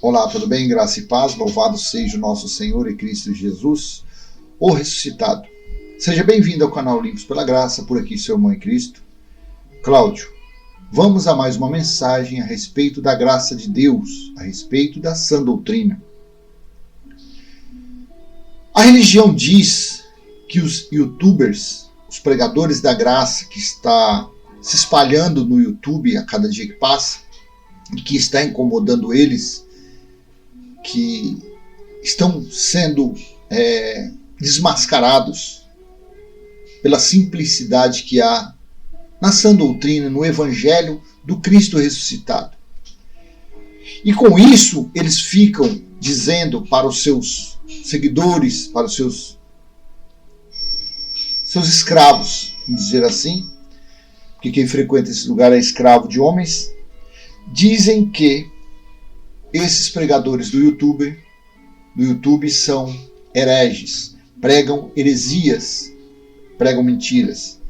Olá, tudo bem? Graça e paz, louvado seja o nosso Senhor e Cristo Jesus, o ressuscitado. Seja bem-vindo ao canal Limpos pela Graça, por aqui seu irmão em Cristo, Cláudio. Vamos a mais uma mensagem a respeito da graça de Deus, a respeito da sã doutrina. A religião diz que os youtubers, os pregadores da graça que está se espalhando no YouTube a cada dia que passa e que está incomodando eles, que estão sendo desmascarados pela simplicidade que há na sã doutrina, no evangelho do Cristo ressuscitado. E com isso eles ficam dizendo para os seus seguidores, para os seus escravos, vamos dizer assim, porque quem frequenta esse lugar é escravo de homens, dizem que esses pregadores do YouTube são hereges, pregam heresias, pregam mentiras.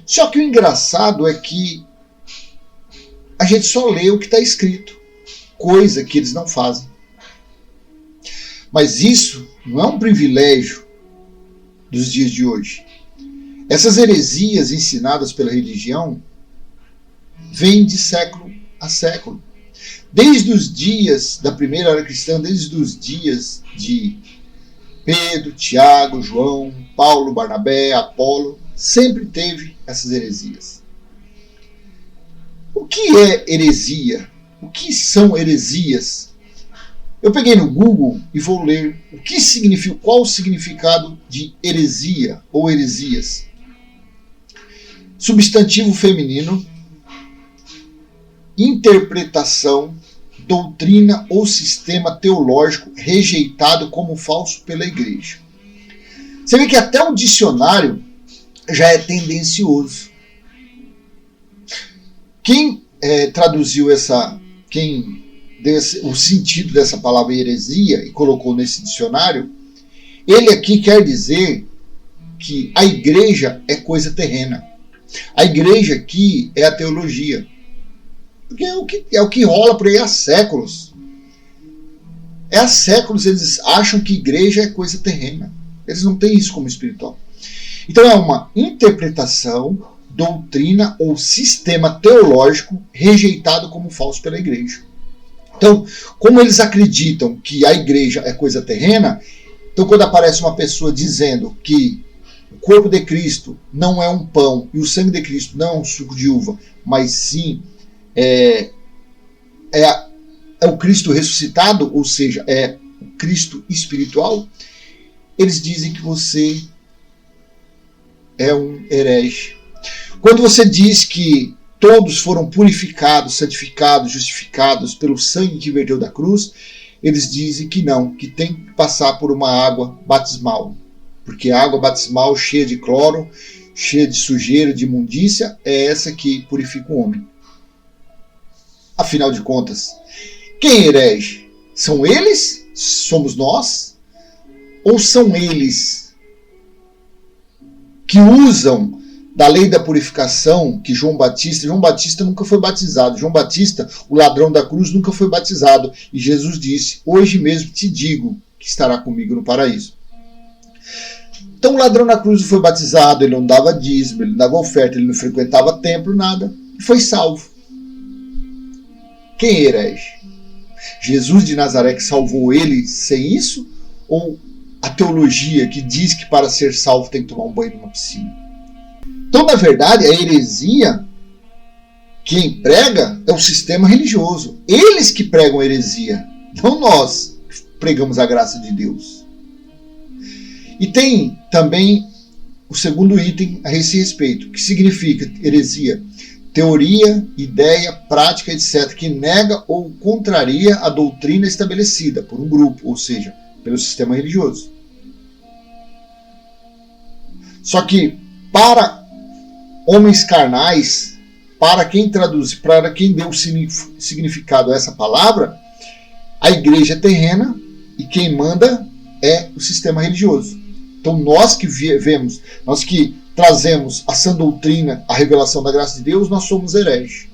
Só que o engraçado é que a gente só lê o que está escrito, coisa que eles não fazem. Mas isso não é um privilégio dos dias de hoje. Essas heresias ensinadas pela religião vêm de século a século. Desde os dias da primeira era cristã, desde os dias de Pedro, Tiago, João, Paulo, Barnabé, Apolo, sempre teve essas heresias. O que é heresia? O que são heresias? Eu peguei no Google e vou ler o que significa, qual o significado de heresia ou heresias. Substantivo feminino, interpretação, doutrina ou sistema teológico rejeitado como falso pela igreja. Você vê que até o dicionário já é tendencioso. Quem traduziu quem deu o sentido dessa palavra heresia e colocou nesse dicionário, ele aqui quer dizer que a igreja é coisa terrena. A igreja aqui é a teologia. Porque é o que rola por aí há séculos. Há séculos eles acham que igreja é coisa terrena. Eles não têm isso como espiritual. Então é uma interpretação, doutrina ou sistema teológico rejeitado como falso pela igreja. Então, como eles acreditam que a igreja é coisa terrena, então quando aparece uma pessoa dizendo que o corpo de Cristo não é um pão e o sangue de Cristo não é um suco de uva, mas sim é o Cristo ressuscitado, ou seja, é o Cristo espiritual, eles dizem que você é um herege. Quando você diz que todos foram purificados, santificados, justificados pelo sangue que verteu da cruz, eles dizem que não, que tem que passar por uma água batismal. Porque a água batismal cheia de cloro, cheia de sujeira, de imundícia, é essa que purifica o homem. Afinal de contas, quem é herege? São eles? Somos nós? Ou são eles que usam da lei da purificação que João Batista nunca foi batizado. João Batista, o ladrão da cruz, nunca foi batizado. E Jesus disse, hoje mesmo te digo que estará comigo no paraíso. Então o ladrão da cruz não foi batizado, ele não dava dízimo, ele não dava oferta, ele não frequentava templo, nada. E foi salvo. Quem é herege? Jesus de Nazaré que salvou ele sem isso? Ou a teologia que diz que para ser salvo tem que tomar um banho numa piscina? Então, na verdade, a heresia, quem prega é o sistema religioso. Eles que pregam a heresia, não nós que pregamos a graça de Deus. E tem também o segundo item a esse respeito, que significa heresia: teoria, ideia, prática, etc., que nega ou contraria a doutrina estabelecida por um grupo, ou seja, pelo sistema religioso. Só que, para homens carnais, para quem traduz, para quem deu significado a essa palavra, a igreja é terrena e quem manda é o sistema religioso. Então nós que vemos, nós que trazemos a sã doutrina, a revelação da graça de Deus, nós somos hereges.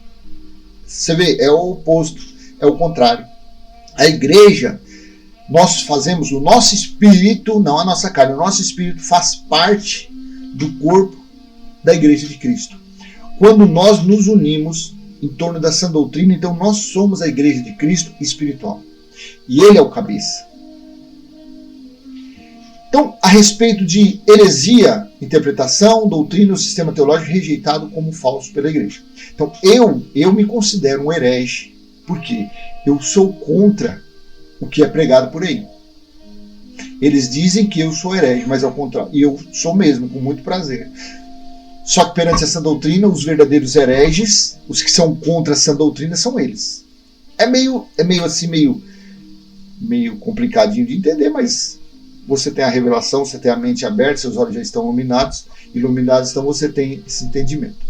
Você vê, é o oposto, é o contrário. A igreja, nós fazemos o nosso espírito, não a nossa carne, o nosso espírito faz parte do corpo da igreja de Cristo. Quando nós nos unimos em torno da sã doutrina, então nós somos a igreja de Cristo espiritual. E ele é o cabeça. Então, a respeito de heresia, interpretação, doutrina, o sistema teológico rejeitado como falso pela igreja. Então, eu me considero um herege, porque eu sou contra o que é pregado por aí. Eles dizem que eu sou herege, mas ao contrário, e eu sou mesmo, com muito prazer. Só que perante essa doutrina, os verdadeiros hereges, os que são contra essa doutrina, são eles. É meio complicadinho de entender, mas você tem a revelação, você tem a mente aberta, seus olhos já estão iluminados, então você tem esse entendimento.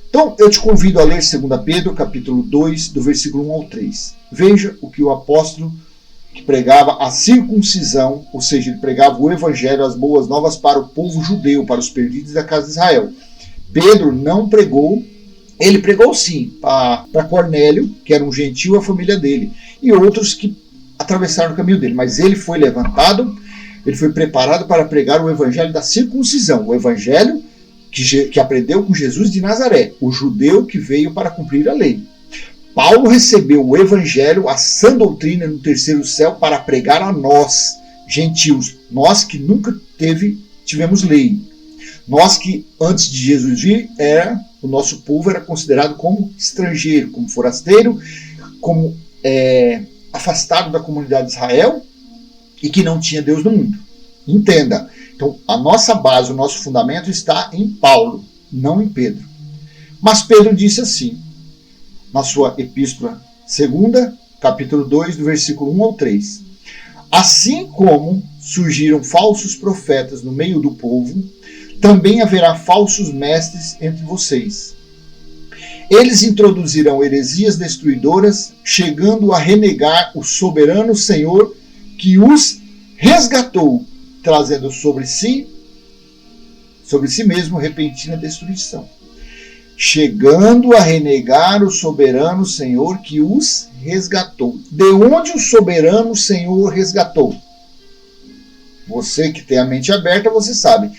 Então, eu te convido a ler 2 Pedro, capítulo 2, do versículo 1 ao 3. Veja o que o apóstolo que pregava a circuncisão, ou seja, ele pregava o evangelho, as boas novas para o povo judeu, para os perdidos da casa de Israel. Pedro não pregou, ele pregou sim para Cornélio, que era um gentil, a família dele, e outros que atravessaram o caminho dele, mas ele foi levantado, ele foi preparado para pregar o evangelho da circuncisão, o evangelho que aprendeu com Jesus de Nazaré, o judeu que veio para cumprir a lei. Paulo recebeu o evangelho, a sã doutrina no terceiro céu para pregar a nós, gentios, nós que nunca tivemos lei. Nós que antes de Jesus vir, o nosso povo era considerado como estrangeiro, como forasteiro, como afastado da comunidade de Israel e que não tinha Deus no mundo. Entenda, então a nossa base, o nosso fundamento está em Paulo, não em Pedro. Mas Pedro disse assim, na sua epístola 2, capítulo 2, do versículo 1 ao 3. Assim como surgiram falsos profetas no meio do povo, também haverá falsos mestres entre vocês. Eles introduzirão heresias destruidoras, chegando a renegar o soberano Senhor que os resgatou, trazendo sobre si mesmo repentina destruição. Chegando a renegar o soberano Senhor que os resgatou. De onde o soberano Senhor resgatou? Você que tem a mente aberta, você sabe,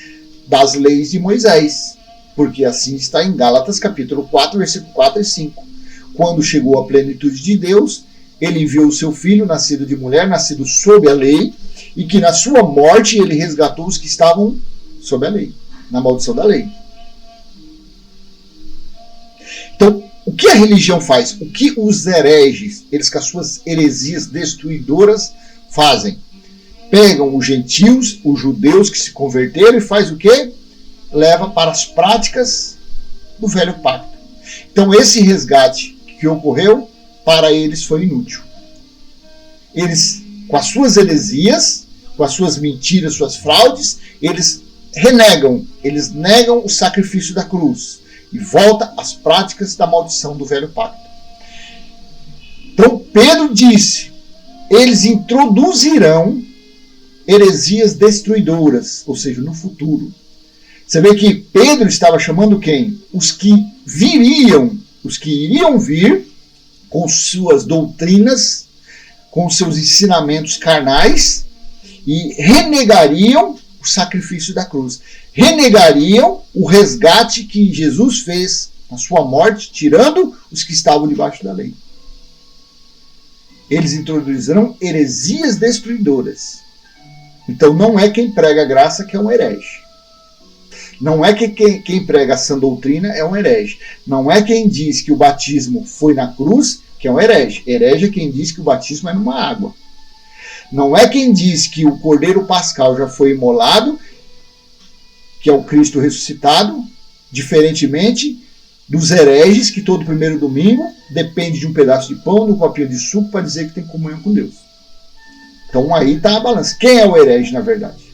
das leis de Moisés, porque assim está em Gálatas capítulo 4, versículo 4 e 5. Quando chegou a plenitude de Deus, ele enviou o seu filho, nascido de mulher, nascido sob a lei, e que na sua morte ele resgatou os que estavam sob a lei, na maldição da lei. Então, o que a religião faz? O que os hereges, eles com as suas heresias destruidoras, fazem? Pegam os gentios, os judeus que se converteram e faz o quê? Leva para as práticas do velho pacto. Então, esse resgate que ocorreu, para eles foi inútil. Eles, com as suas heresias, com as suas mentiras, suas fraudes, eles renegam, eles negam o sacrifício da cruz. E volta às práticas da maldição do velho pacto. Então Pedro disse, eles introduzirão heresias destruidoras, ou seja, no futuro. Você vê que Pedro estava chamando quem? Os que iriam vir com suas doutrinas, com seus ensinamentos carnais e renegariam o sacrifício da cruz. Renegariam o resgate que Jesus fez na sua morte, tirando os que estavam debaixo da lei. Eles introduzirão heresias destruidoras. Então não é quem prega a graça que é um herege. Não é que quem prega a sã doutrina é um herege. Não é quem diz que o batismo foi na cruz que é um herege. Herege é quem diz que o batismo é numa água. Não é quem diz que o cordeiro pascal já foi imolado, que é o Cristo ressuscitado, diferentemente dos hereges que todo primeiro domingo depende de um pedaço de pão, de um copinho de suco para dizer que tem comunhão com Deus. Então aí está a balança. Quem é o herege na verdade?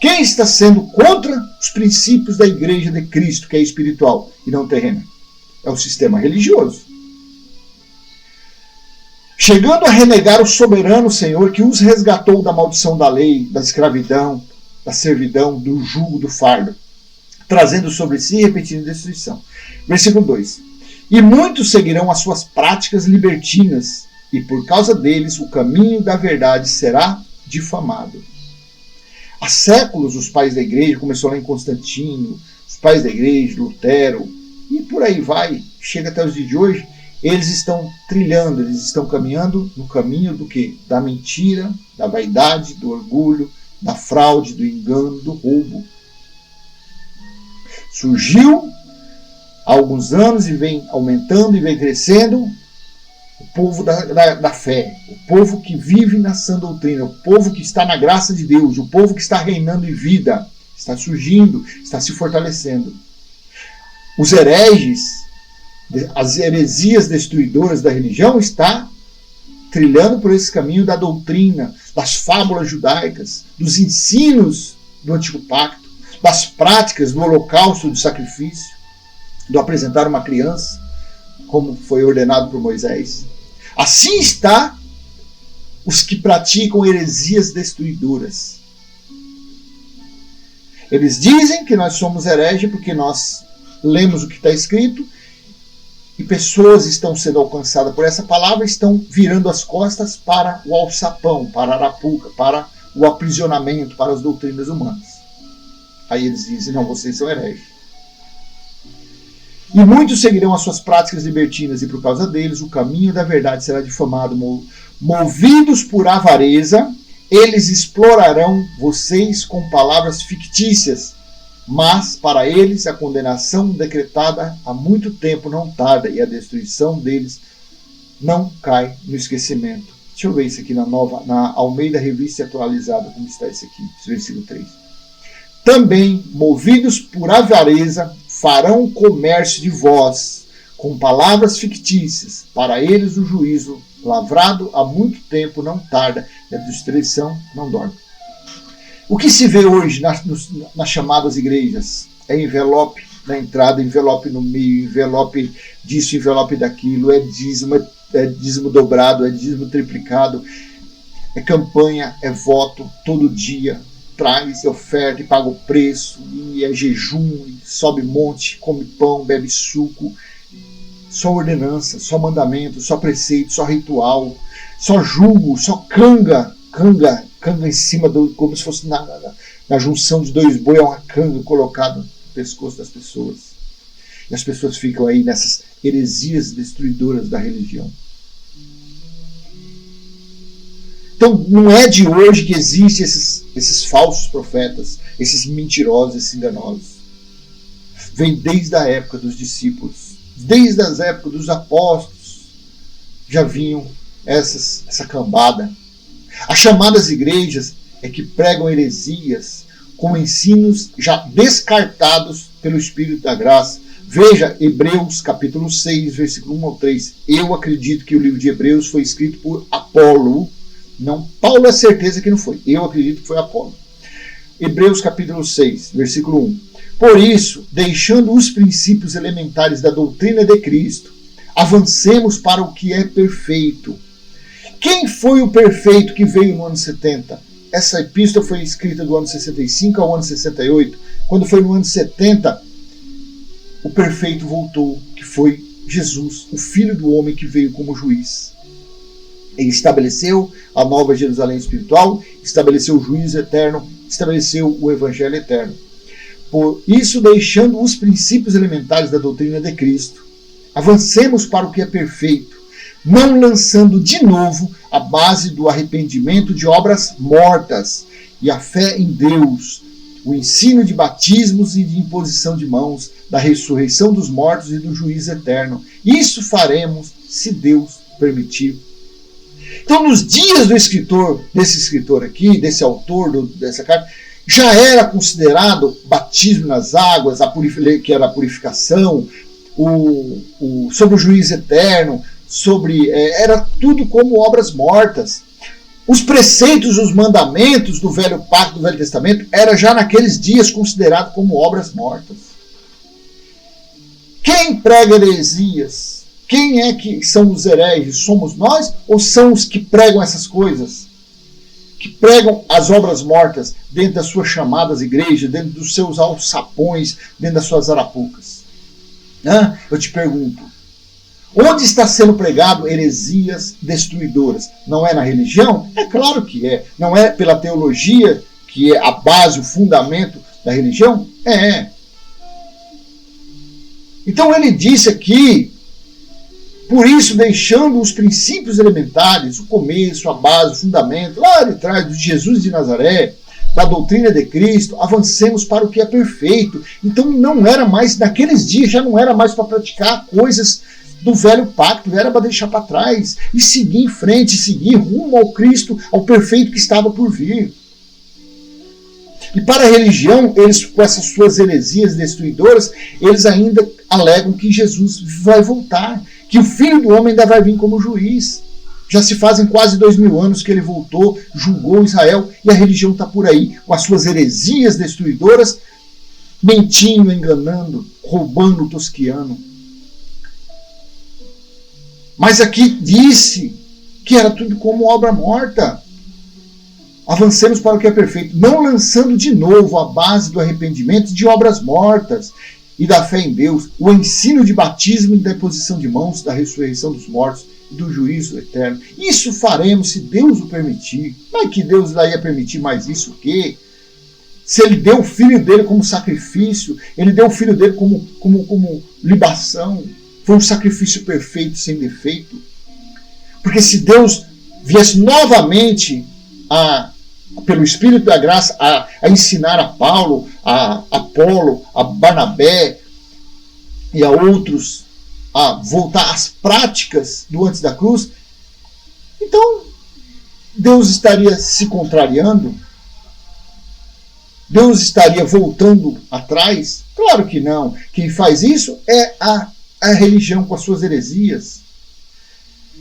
Quem está sendo contra os princípios da igreja de Cristo, que é espiritual e não terrena? É o sistema religioso. Chegando a renegar o soberano Senhor que os resgatou da maldição da lei, da escravidão, da servidão, do jugo, do fardo, trazendo sobre si repetida destruição. Versículo 2. E muitos seguirão as suas práticas libertinas, e por causa deles o caminho da verdade será difamado. Há séculos os pais da igreja, começou lá em Constantino, os pais da igreja, Lutero, e por aí vai, chega até os dias de hoje, eles estão trilhando, eles estão caminhando no caminho do quê? Da mentira, da vaidade, do orgulho, da fraude, do engano, do roubo. Surgiu há alguns anos e vem aumentando e vem crescendo o povo da fé, o povo que vive na sã doutrina, o povo que está na graça de Deus, o povo que está reinando em vida, está surgindo, está se fortalecendo. Os hereges, as heresias destruidoras da religião, está trilhando por esse caminho da doutrina, das fábulas judaicas, dos ensinos do Antigo Pacto, das práticas do holocausto, do sacrifício, do apresentar uma criança, como foi ordenado por Moisés. Assim está os que praticam heresias destruidoras. Eles dizem que nós somos hereges porque nós lemos o que está escrito e pessoas estão sendo alcançadas por essa palavra, estão virando as costas para o alçapão, para a arapuca, para o aprisionamento, para as doutrinas humanas. Aí eles dizem, não, vocês são hereges. E muitos seguirão as suas práticas libertinas, e por causa deles o caminho da verdade será difamado. Movidos por avareza, eles explorarão vocês com palavras fictícias, mas para eles a condenação decretada há muito tempo não tarda, e a destruição deles não cai no esquecimento. Deixa eu ver isso aqui na Almeida Revista Atualizada, como está isso aqui, versículo 3. Também, movidos por avareza, farão comércio de vós, com palavras fictícias. Para eles o juízo, lavrado há muito tempo, não tarda, e a destruição não dorme. O que se vê hoje nas chamadas igrejas é envelope na entrada, envelope no meio, envelope disso, envelope daquilo, é dízimo dobrado, é dízimo triplicado, é campanha, é voto todo dia, traz oferta e paga o preço, e é jejum, e sobe monte, come pão, bebe suco, só ordenança, só mandamento, só preceito, só ritual, só jugo, só canga em cima, como se fosse na junção de dois bois, é uma canga colocada no pescoço das pessoas. E as pessoas ficam aí nessas heresias destruidoras da religião. Então, não é de hoje que existem esses falsos profetas, esses mentirosos, esses enganosos. Vem desde a época dos discípulos, desde as épocas dos apóstolos, já vinham essa cambada. As chamadas igrejas é que pregam heresias com ensinos já descartados pelo Espírito da Graça. Veja Hebreus capítulo 6, versículo 1 ao 3. Eu acredito que o livro de Hebreus foi escrito por Apolo. Não, Paulo é certeza que não foi. Eu acredito que foi Apolo. Hebreus capítulo 6, versículo 1. Por isso, deixando os princípios elementares da doutrina de Cristo, avancemos para o que é perfeito. Quem foi o perfeito que veio no ano 70? Essa epístola foi escrita do ano 65 ao ano 68. Quando foi no ano 70, o perfeito voltou, que foi Jesus, o Filho do Homem que veio como juiz. Ele estabeleceu a nova Jerusalém espiritual, estabeleceu o juízo eterno, estabeleceu o evangelho eterno. Por isso, deixando os princípios elementares da doutrina de Cristo, avancemos para o que é perfeito, não lançando de novo a base do arrependimento de obras mortas e a fé em Deus, o ensino de batismos e de imposição de mãos, da ressurreição dos mortos e do juízo eterno. Isso faremos, se Deus permitir. Então, nos dias desse escritor aqui, desse autor dessa carta, já era considerado batismo nas águas, que era a purificação, sobre o juízo eterno, era tudo como obras mortas. Os preceitos, os mandamentos do Velho Pacto, do Velho Testamento, era já naqueles dias considerado como obras mortas. Quem prega heresias? Quem é que são os hereges? Somos nós ou são os que pregam essas coisas? Que pregam as obras mortas dentro das suas chamadas igrejas, dentro dos seus alçapões, dentro das suas arapucas? Eu te pergunto, Onde está sendo pregado heresias destruidoras? Não é na religião? É claro que é. Não é pela teologia, que é a base, o fundamento da religião? É. Então ele disse aqui, por isso, deixando os princípios elementares, o começo, a base, o fundamento, lá de trás, de Jesus de Nazaré, da doutrina de Cristo, avancemos para o que é perfeito. Então não era mais, naqueles dias já não era mais para praticar coisas do velho pacto, era para deixar para trás e seguir em frente, seguir rumo ao Cristo, ao perfeito que estava por vir. E para a religião, eles, com essas suas heresias destruidoras, eles ainda alegam que Jesus vai voltar, que o Filho do Homem ainda vai vir como juiz. Já se fazem quase 2000 anos que ele voltou, julgou Israel, e a religião está por aí, com as suas heresias destruidoras, mentindo, enganando, roubando, tosquiando. Mas aqui disse que era tudo como obra morta. Avancemos para o que é perfeito, não lançando de novo a base do arrependimento de obras mortas e da fé em Deus, o ensino de batismo e deposição de mãos, da ressurreição dos mortos e do juízo eterno. Isso faremos se Deus o permitir. Não é que Deus ia permitir mais isso o quê? Se ele deu o filho dele como sacrifício, ele deu o filho dele como libação, foi um sacrifício perfeito, sem defeito. Porque se Deus viesse novamente pelo Espírito da Graça a ensinar a Paulo, a Apolo, a Barnabé e a outros a voltar às práticas do antes da cruz, então Deus estaria se contrariando? Deus estaria voltando atrás? Claro que não. Quem faz isso é a religião com as suas heresias.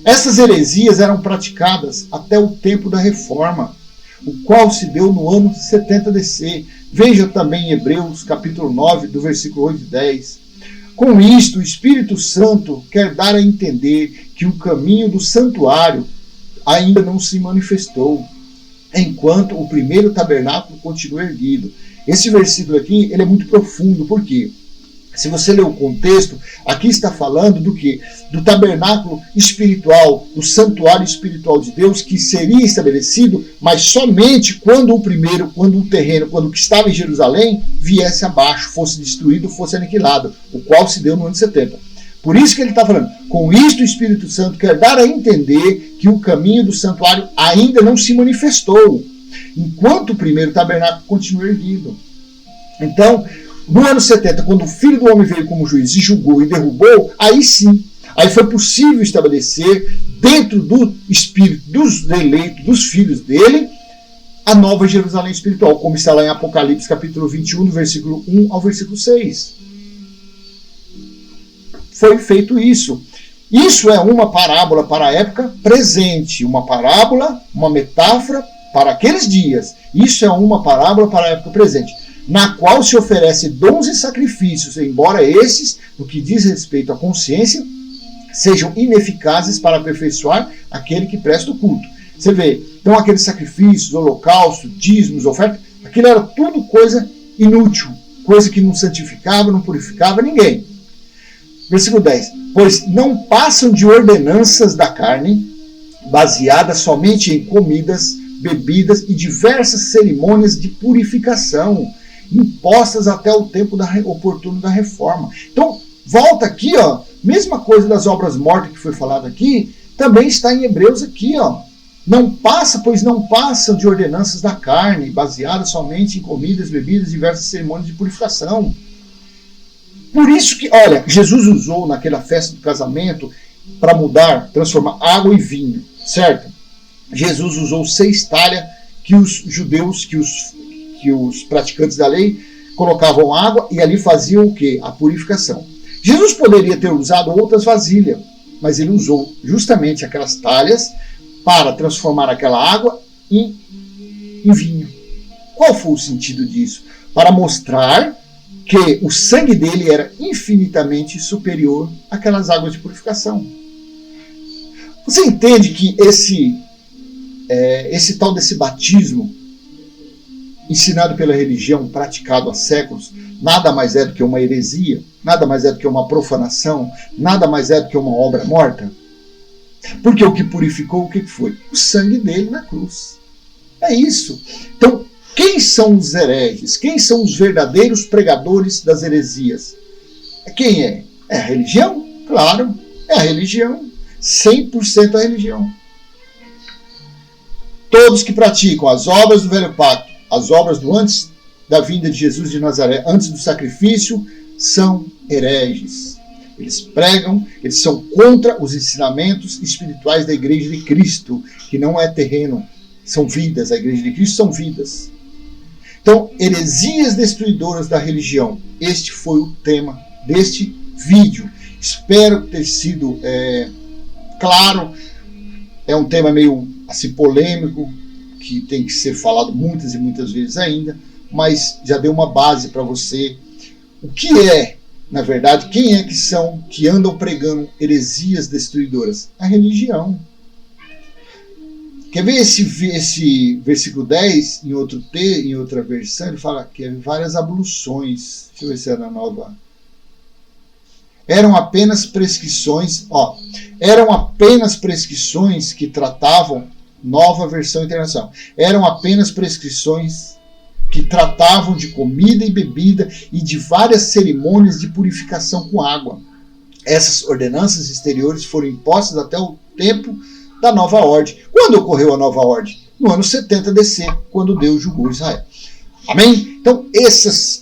Essas heresias eram praticadas até o tempo da Reforma, o qual se deu no ano 70 DC. Veja também em Hebreus, capítulo 9, do versículo 8 e 10. Com isto, o Espírito Santo quer dar a entender que o caminho do santuário ainda não se manifestou, enquanto o primeiro tabernáculo continua erguido. Esse versículo aqui ele é muito profundo, por quê? Se você ler o contexto, aqui está falando do quê? Do tabernáculo espiritual, do santuário espiritual de Deus, que seria estabelecido, mas somente quando o terreno, quando o que estava em Jerusalém, viesse abaixo, fosse destruído, fosse aniquilado, o qual se deu no ano 70. Por isso que ele está falando, com isto o Espírito Santo quer dar a entender que o caminho do santuário ainda não se manifestou, enquanto o primeiro tabernáculo continua erguido. Então, no ano 70, quando o Filho do Homem veio como juiz e julgou e derrubou, aí sim, aí foi possível estabelecer dentro do espírito dos eleitos, dos filhos dele, a nova Jerusalém espiritual, como está lá em Apocalipse capítulo 21, do versículo 1 ao versículo 6. Foi feito isso. Isso é uma parábola para a época presente, uma parábola, uma metáfora para aqueles dias. Isso é uma parábola para a época presente, na qual se oferece dons e sacrifícios, embora esses, no que diz respeito à consciência, sejam ineficazes para aperfeiçoar aquele que presta o culto. Você vê, então aqueles sacrifícios, holocausto, dízimos, oferta, aquilo era tudo coisa inútil, coisa que não santificava, não purificava ninguém. Versículo 10. Pois não passam de ordenanças da carne, baseadas somente em comidas, bebidas e diversas cerimônias de purificação, impostas até o tempo oportuno da reforma. Então, volta aqui, ó, mesma coisa das obras mortas que foi falado aqui, também está em Hebreus aqui, ó. Pois não passam de ordenanças da carne, baseadas somente em comidas, bebidas e diversas cerimônias de purificação. Por isso que, olha, Jesus usou naquela festa do casamento para mudar, transformar água em vinho, certo? Jesus usou 6 talhas que os judeus, que os praticantes da lei colocavam água e ali faziam o quê? A purificação. Jesus poderia ter usado outras vasilhas, mas ele usou justamente aquelas talhas para transformar aquela água em vinho. Qual foi o sentido disso? Para mostrar que o sangue dele era infinitamente superior àquelas águas de purificação. Você entende que esse tal desse batismo ensinado pela religião, praticado há séculos, nada mais é do que uma heresia? nada mais é do que uma profanação, nada mais é do que uma obra morta. Porque o que purificou, o que foi? O sangue dele na cruz. É isso. Então, quem são os hereges? Quem são os verdadeiros pregadores das heresias? Quem é? É a religião? Claro, é a religião. 100% a religião. Todos que praticam as obras do velho pacto, as obras do antes da vinda de Jesus de Nazaré, antes do sacrifício, são hereges. Eles pregam, eles são contra os ensinamentos espirituais da Igreja de Cristo, que não é terreno, são vidas. A Igreja de Cristo são vidas. Então, heresias destruidoras da religião. Este foi o tema deste vídeo. Espero ter sido claro. É um tema meio assim polêmico, que tem que ser falado muitas e muitas vezes ainda, mas já deu uma base para você. O que é, na verdade, quem é que andam pregando heresias destruidoras? A religião. Quer ver esse versículo 10, em outra versão, ele fala que é várias abluções. Deixa eu ver se é na nova. Eram apenas prescrições, eram apenas prescrições que tratavam, nova versão internacional, eram apenas prescrições que tratavam de comida e bebida e de várias cerimônias de purificação com água. Essas ordenanças exteriores foram impostas até o tempo da nova ordem. Quando ocorreu a nova ordem? No ano 70 DC, quando Deus julgou Israel. Amém? Então, esses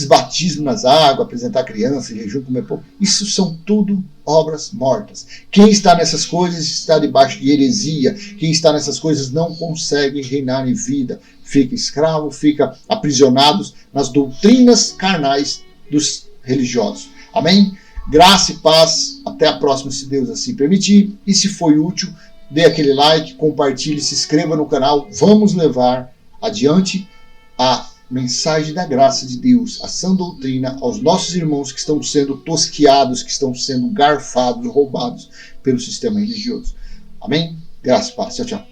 batismos nas águas, apresentar criança, jejum, comer pão, isso são tudo obras mortas. Quem está nessas coisas está debaixo de heresia. Quem está nessas coisas não consegue reinar em vida. Fica escravo, fica aprisionado nas doutrinas carnais dos religiosos. Amém? Graça e paz. Até a próxima, se Deus assim permitir. E se foi útil, dê aquele like, compartilhe, se inscreva no canal. Vamos levar adiante a mensagem da graça de Deus, a sã doutrina aos nossos irmãos que estão sendo tosquiados, que estão sendo garfados, roubados pelo sistema religioso. Amém? Graça e paz. Tchau, tchau.